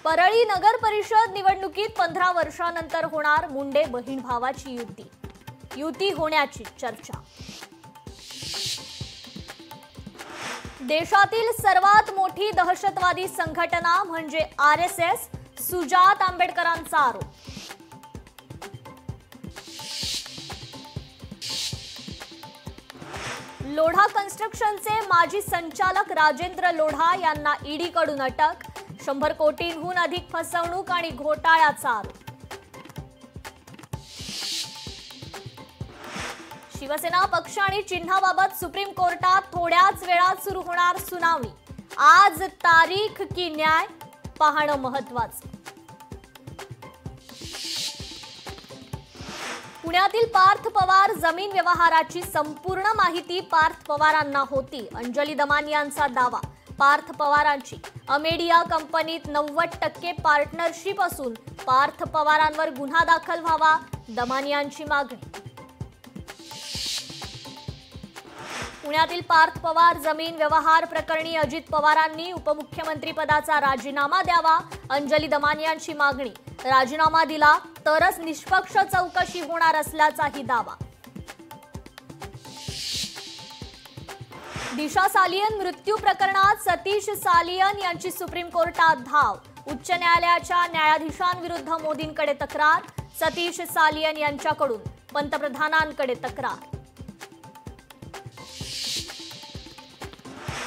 परळी नगर परिषद निवडणुकीत 15 वर्षांनंतर होणार मुंडे बहीण भावाची युती होण्याची चर्चा। देशातील सर्वात मोठी दहशतवादी संघटना म्हणजे आरएसएस, सुजात आंबेडकरांचा आरोप। लोढा कन्स्ट्रक्शनचे माजी संचालक राजेंद्र लोढा यांना ईडीकडून अटक। 100 कोटींहून अधिक फसवणूक आणि घोटाळ्याचा आरोप। शिवसेना पक्ष आणि चिन्हाबाबत सुप्रीम कोर्टात थोड्याच वेळात सुरू होणार सुनावणी। आज तारीख की न्याय पाहणं महत्त्वाचं। पुण्यातील पार्थ पवार जमीन व्यवहाराची संपूर्ण माहिती पार्थ पवारांना होती। अंजली दमानी यांचा दावा। पार्थ पवारांची अमेडिया कंपनीत 90% पार्टनरशिप असून पार्थ पवारांवर गुन्हा दाखल व्हावा, दमानी यांची मागणी। पुण्यातील पार्थ पवार जमीन व्यवहार प्रकरणी अजित पवारांनी उपमुख्यमंत्री पदाचा राजीनामा द्यावा, अंजली दमानी यांची मागणी। राजीनामा दिला तरच निष्पक्ष चौकशी होणार असल्याचाही दावा। दिशा सालियन मृत्यू प्रकरणात सतीश सालियन यांची सुप्रीम कोर्टात धाव। उच्च न्यायालयाच्या न्यायाधीशांविरुद्ध मोदींकडे तक्रार। सतीश सालियन यांच्याकडून पंतप्रधानांकडे तक्रार।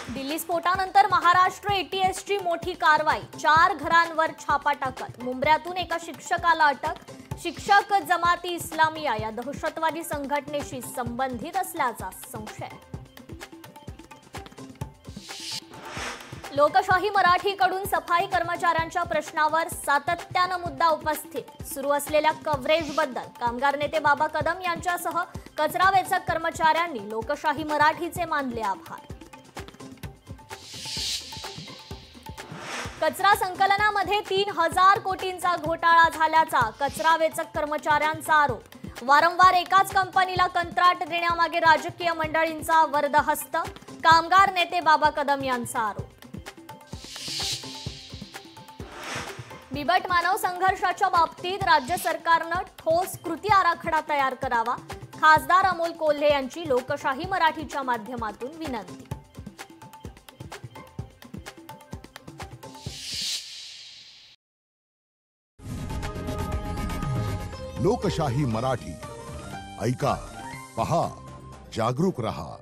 दिल्ली स्फोटानंतर महाराष्ट्र एटीएसची मोठी कारवाई। 4 घरांवर छापा टाकत मुंबऱ्यातून एका शिक्षकाला अटक। शिक्षक जमाती इस्लामिया या दहशतवादी संघटनेशी संबंधित असल्याचा संशय। लोकशाही मराठीकडून सफाई कर्मचाऱ्यांच्या प्रश्नावर सातत्यानं मुद्दा उपस्थित। सुरू असलेल्या कव्हरेजबद्दल कामगार नेते बाबा कदम यांच्यासह कचरा वेचक कर्मचाऱ्यांनी लोकशाही मराठीचे मानले आभार। कचरा संकलनामध्ये 3000 कोटींचा घोटाळा झाल्याचा कचरा वेचक कर्मचाऱ्यांचा आरोप। वारंवार एकाच कंपनीला कंत्राट देण्यामागे राजकीय मंडळींचा वर्दहस्त, कामगार नेते बाबा कदम यांचा आरोप। बिबट मानव संघर्षाच्या बाबतीत राज्य सरकारनं ठोस कृती आराखडा तयार करावा, खासदार अमोल कोल्हे यांची लोकशाही मराठीच्या माध्यमातून विनंती। लोकशाही मराठी ऐका, पहा, जागरूक रहा।